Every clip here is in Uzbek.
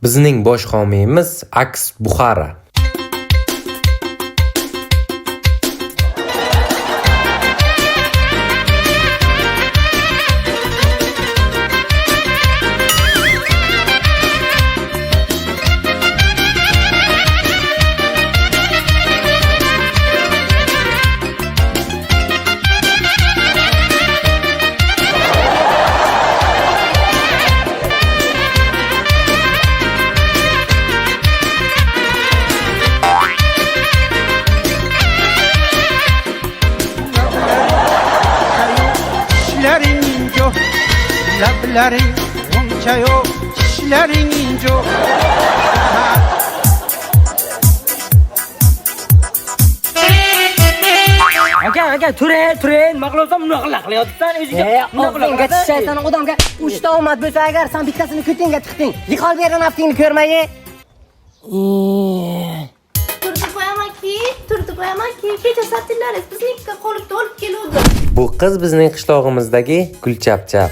Bizning bosh homiyimiz Aks Buxara. Lablaring uncha yo'q, tishlaring injoq. Aka, turing, nima qilyapsan? Nima qilyapsan o'zingga? O'zingga tishlaysan odamga 3 ta omad bo'lsa agar sen bittasini ko'tingga tiqding. Yiqol bergan naftingni ko'rmay. Turdi qo'yamanki, kecha satdilaringiz biznikiga qolib olib keluvdi. Bu qiz bizning qishlog'imizdagi Gulchapchap.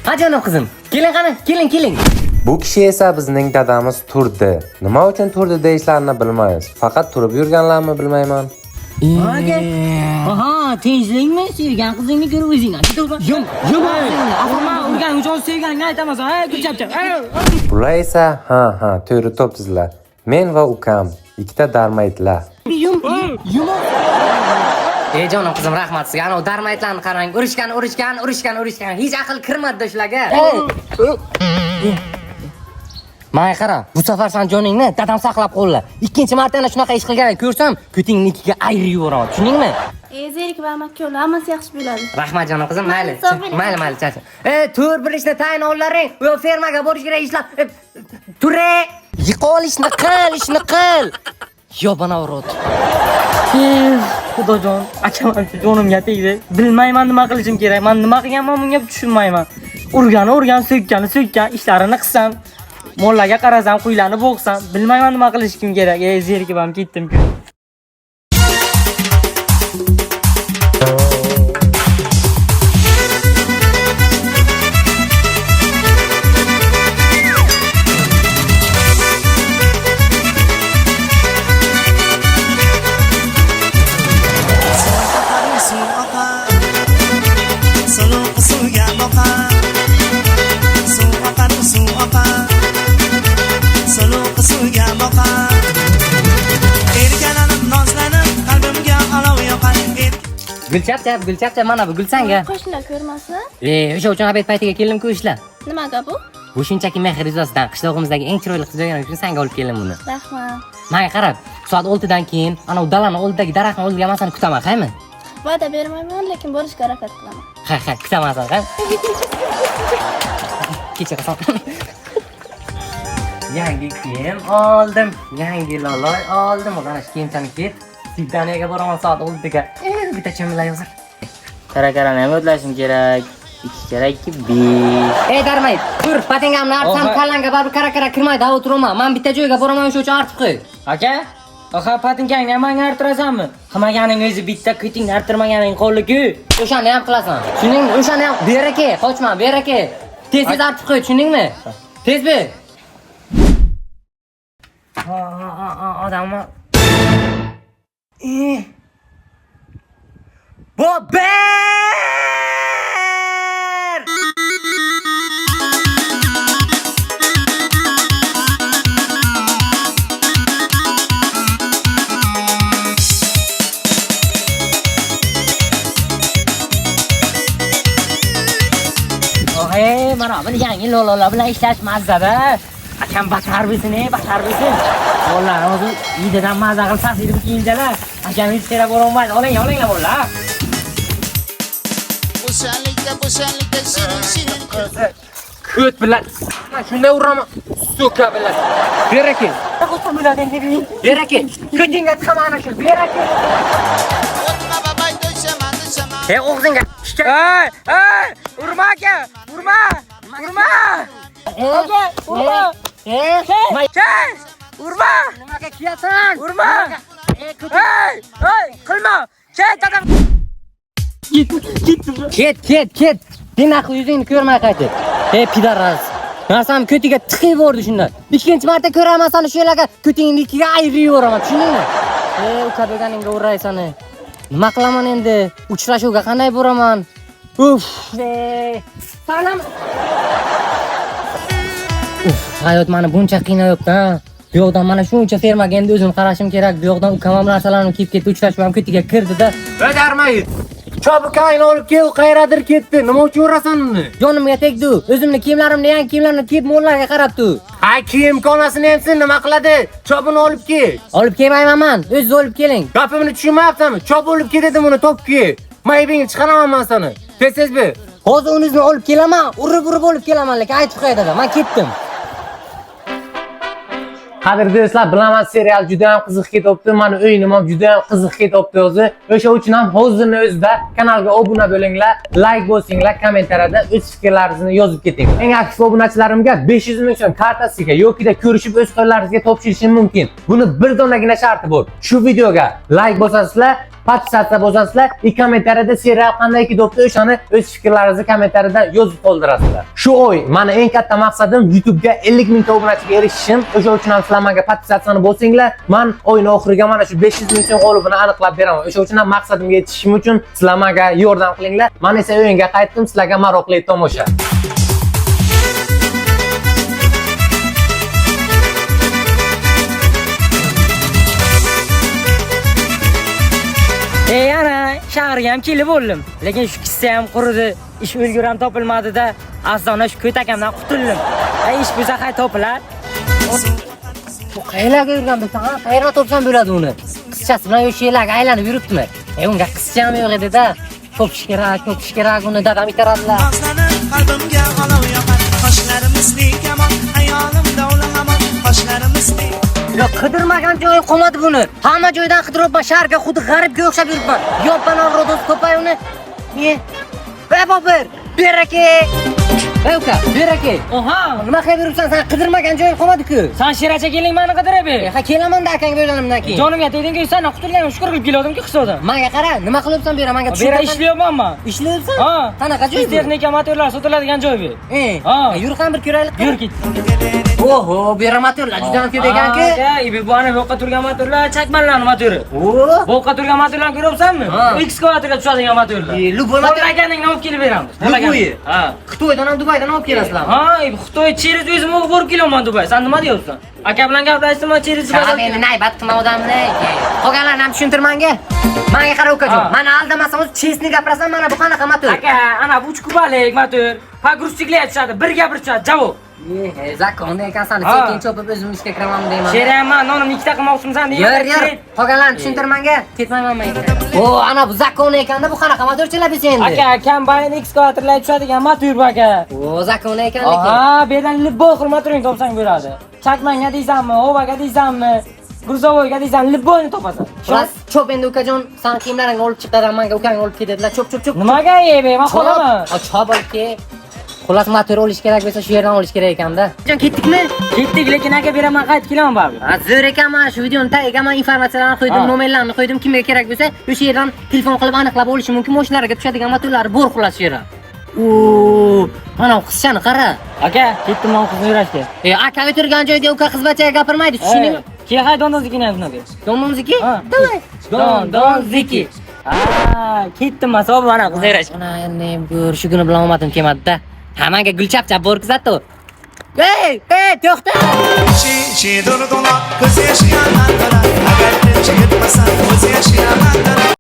Ha jonim qizim, keling. Bu kishi esa bizning dadamiz Turdi. Nima uchun Turdi deyishlarini bilmaymiz. Faqat turib yurganlarni bilmayman. Aha, tinchlikmi? Sevgan qizingni ko'rib o'zingdan ketaver. Yo'q. Men urgan uchun sevganingni aytaman, ha, Gulchapchap. Bular esa ha, to'g'ri topdinglar. Men va ukam ikkita darmaytlar. Jonim qizim, rahmat sizga. Ana darmaytlarni qarang. Urishgan. Hech aql kirmadi shularga. Mana qara, bu safar sen joningni dadam saqlab qo'ylar. Ikkinchi marta ana shunaqa ish qilganini ko'rsam, ko'tingnikiga ayirib yubораman. Tushundingmi? Zerik va makkalar hammasi yaxshi bo'ladi. Rahmat jonim qizim, mayli, chacha. Tur bir ishni tayinlovlaring. Bu fermaga borish kerak ishlar. Ture, yiqol ishni qil. Yobana urot. Xudojon, akam jonimga tegdi. Bilmayman nima qilishim kerak. Men nima qilganman bunga tushunmayman. Urgan, so'kkan, ishlarini qilsam, mollarga qarasam, quylarni bo'qsam, bilmayman nima qilishim kerak. Zerikib ham ketdim-ku. Gulchapchap, mana bu gulsanga. Qo'shnilar ko'rmasin. O'sha uchun abed paytiga keldim-ku ishlar. Nimaga bu? Bu shunchaki mehr yuzasidan qishlog'imizdagi eng chiroyli qiz bo'lgani uchun senga olib keldim buni. Rahmat. Menga qarab, soat 6 dan keyin ana u dalani oldidagi daraxtning oldiga men seni kutaman, qaymi? Va'da bermayman, lekin borishga harakat qilaman. Ha, kutaman sen, qay? Kechirasan. Yangi kiyim oldim. Yangi loloy oldim. Mana shu kiyimchani kiyib, Sidaniyaga boraman soat 6ga. Bitta chimillar yozar. Qara, nima o'tlashim kerak? 2 kerak 5. Darmay, tur, patengamni artsam kallanga baribir kara kirmaydi, ha o'tiraman. Men bitta joyga boraman, o'sha uchun artib qo'y. Aka, patingangni ham menga arttirasanmi? Qilmaganing o'zi bitta kutingni arttirmaganing qo'lli-ku. O'shani ham qilasan. Tushundingmi? O'shani ham beraka, qochma, beraka. Tez artib qo'y, tushundingmi? Tez ber. Odamlar. Bober! Mana buni yangi lololar bilan ishlash mazza-da. Akam batar bilsin. Vallahi o'zi ididan mazza qilib sasirib kiyinjalar. Akam hech kerak bo'lmaydi. Olinglar bolalar. Bo'shanlikda shirin. Ko't bilan shunday uraman. So'ka bilan. Beraka. Qo'shim bilan beraka. Ko'tingga tiqaman shu. Beraka. O'g'zingga. Ey! Urma aka! Urma! Urma! Nimaga kiyasan? Urma! Qilma! Ket adam. Ket. Ket. Demak, yuzingni ko'rmay qaytib. Pidaras. Narsam ko'tiga tiqib bordi shundan. Ikkinchi marta ko'raman seni shu yerlarga ko'tingni ikkiga ayirib yuboraman, tushundingmi? Uka bo'lganingga uraysan. Nima qilaman endi? Uchrashuvga qanday boraman? Uf, salam. Hayot meni buncha qiynayapti-a. Bu yoqdan mana shuncha fermaga endi o'zim qarashim kerak. Bu yoqdan ukam narsalarimni kiyib ketdi, uchrashuvim ko'tiga kirdi-da. O'darmaydi. Chobukayni olib kel, qayerdir ketdi. Nima uchun urasan uni? Jonimga tegdi. O'zimni kiyimlarimni, yangi kiyimlarni kiyib mo'llarga qarabdi. Ay, kiyim konasini emsin, nima qiladi? Chobuni olib kel. Olib kelmayman men. O'zingiz olib keling. Gapimni tushunmayapsanmi? Chob olib kel dedim uni, top kel. Maybingni chiqaraman men seni. Tezmi? Hozir uningizni olib kelaman, urib olib kelaman, lekin aytib qo'yadi. Men ketdim. Qadrli do'stlar, bilaman serial juda ham qiziq ketyapti. Meni o'yinim ham juda ham qiziq ketyapti o'zi. O'sha uchun ham hozirning o'zida kanalga obuna bo'linglar, like bosinglar, kommentariyada o'z fikrlaringizni yozib keting. Eng aktiv obunachilarimga 500 ming so'm kartasiga yoki ko'rishib o'z qo'llaringizga topshirishim mumkin. Buni bir donagina sharti bor. Shu videoga like bosasizlar, podpisatsiya bosasizlar, kommentariyada serial qanday ketyapti o'shani o'z fikrlaringizni kommentariyada yozib qoldirasizlar. Shu oy meni eng katta maqsadim YouTube'ga 50 ming obunachiga erishishim. O'sha uchun ham sizlarga podpisatsiyani bosinglar. Men oyning oxiriga mana shu 500 ming so'm g'olibini aniqlab beraman. O'sha uchun ham maqsadimga yetishishim uchun sizlarga yordam qilinglar. Men esa o'yinga qaytdim, sizlarga maroqli tomosha. Ana, shaharga ham kelib bo'ldim. Lekin shu kissa ham quridi. Ish ulguram topilmadi-da. Aslida shu ko'takamdan qutuldim. Ish bo'lsa qay topilar? Bu qayerlarga yurgan bo'lsa, qayerga topsam bo'ladi uni. Qizchasi bilan o'sha yerlarga aylanib yuribdimi? Unga qizcha ham yo'q edi-da. Topish kerak, uni dadam itaradilar. Qalbimga olov yoqar, qoshlarimizning kamon, hayolimda ulanamon, qoshlarimizning. Yo, qidirmagan joyi qolmadi buni. Hamma joydan qidiribman, shaharga xuddi g'aribga o'xshab yuribman. Yo'qman avrodos to'pay uni. Bobir, beraka. Uka, beraka. Oha, Nima qilib yuribsan? Sen qidirmagan joying qolmadi-ku. sen shiracha keling meni qidirib ber. Ha, kelaman-da akang bo'lganimdan keyin. Jonimga tegdingki, sendan qutulganim shukur qilib keldim-ki hisobdan. Menga qara, nima qilyapsan bu yerga? Menga Bera ishlayapman. Ishlayapsan? Ha, Qanaqa joy bu? texnika materiallar sotiladigan joy bu. Ha. Yur ham bir ko'raylik. Yur ket. Oho, bu yerga materiallar juda ham ko'p ekan-ku. Ibi bu ana yoqqa turgan materiallar, chakmanlarning materiali. Bu yoqqa turgan materiallarni ko'ryapsanmi? Ekskavatorga tushadigan materiallar. Luboy Xohlaganingni olib kelib beramiz. Luboy. Ha. Xitoydan ham Dubaydan olib kelasizlarmi? Ha, Xitoy cheris o'zim borib kelaman Dubay. Sen nima deyapsan? Aka bilan gaplashdim, cheris Sen meni naybat qilma odamni. Qolganlarni ham tushuntir menga. Menga qara ukajon. Meni aldamasam o'zi chesni gapirasan, mana bu qanaqa motor? Aka, ana bu 3 kubalik motor. Pogruzchiklar aytishadi, bir gapirishadi, javob. Zakon ekansan, sekin chopib o'zim ishga kiraman deyman. Sherayman, nonimni ikkita qilmoqchimisan degan. Yur. Qolganlarni tushuntir menga. Ketmayman men. Ana bu zakon ekanda, bu qanaqa motorchilar biz endi? Aka, kombayn ekskavatorlar tushadigan motor bu aka. Zakon ekan lekin. Ha, bu yerdan libboy xil motoring topsang bo'ladi. Chakmanga deysanmi, ovaga deysanmi, gruzovoyga deysan, libboyni topasan. Xo'sh, chop endi ukajon, sen kiyimlaringni olib chiqadan menga ukang olib ketadilar. Chop. Nimaga yeybe, men qolaman. Chop olib ket. Xullas motor olish kerak bo'lsa shu yerdan olish kerak ekanda. Jon ketdikmi? Ketdik, lekin aka beraman, qaytib kelaman baribir. Zo'r ekan, mana shu videoni tagiga men informatsiyalarni qo'ydim, nomerlarni qo'ydim, kimga kerak bo'lsa o'sha yerdan telefon qilib aniqlab olishi mumkin. Mashinalarga tushadigan motorlari bor xullas shu yerda. Mana qizchani qara. Aka, ketdim men qizni yurashga. Aka o'tirgan joyda uka qiz bachaga gapirmaydi, tushundingmi? Kelhay dondozikini aytdi. Dondoziki? Davay. Dondoziki. Ketdim men, savob mana qizni yurashga. Mana endi ko'r shu kuni bilan omadim kelmadi-da. Hammaga gul chapchap borkizatdi. To'xta! She durdular, ko'z yoshi yonlar, agar tinch yetmasa o'zi